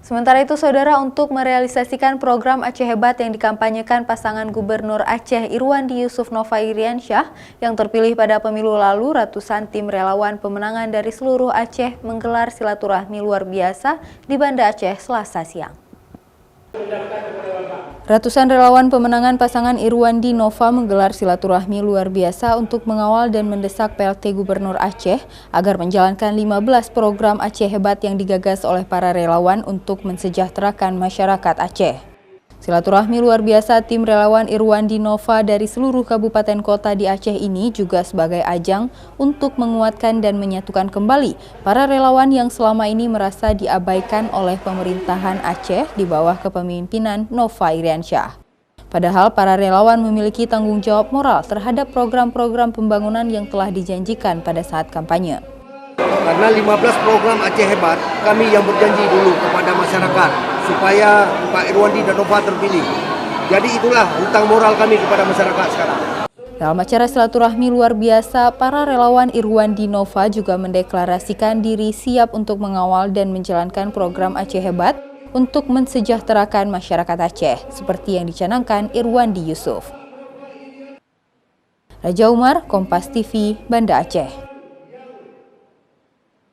Sementara itu, Saudara, untuk merealisasikan program Aceh Hebat yang dikampanyekan pasangan Gubernur Aceh Irwandi Yusuf Nova Iriansyah yang terpilih pada pemilu lalu, ratusan tim relawan pemenangan dari seluruh Aceh menggelar silaturahmi luar biasa di Banda Aceh Selasa siang. Ratusan relawan pemenangan pasangan Irwandi Nova menggelar silaturahmi luar biasa untuk mengawal dan mendesak PLT Gubernur Aceh agar menjalankan 15 program Aceh Hebat yang digagas oleh para relawan untuk mensejahterakan masyarakat Aceh. Silaturahmi luar biasa tim relawan Irwandi Nova dari seluruh kabupaten kota di Aceh ini juga sebagai ajang untuk menguatkan dan menyatukan kembali para relawan yang selama ini merasa diabaikan oleh pemerintahan Aceh di bawah kepemimpinan Nova Iriansyah. Padahal para relawan memiliki tanggung jawab moral terhadap program-program pembangunan yang telah dijanjikan pada saat kampanye. Karena 15 program Aceh Hebat, kami yang berjanji dulu kepada masyarakat supaya Pak Irwandi dan Nova terpilih. Jadi itulah hutang moral kami kepada masyarakat sekarang. Dalam acara silaturahmi luar biasa, para relawan Irwandi Nova juga mendeklarasikan diri siap untuk mengawal dan menjalankan program Aceh Hebat untuk mensejahterakan masyarakat Aceh, seperti yang dicanangkan Irwandi Yusuf. Raja Umar, Kompas TV, Banda Aceh.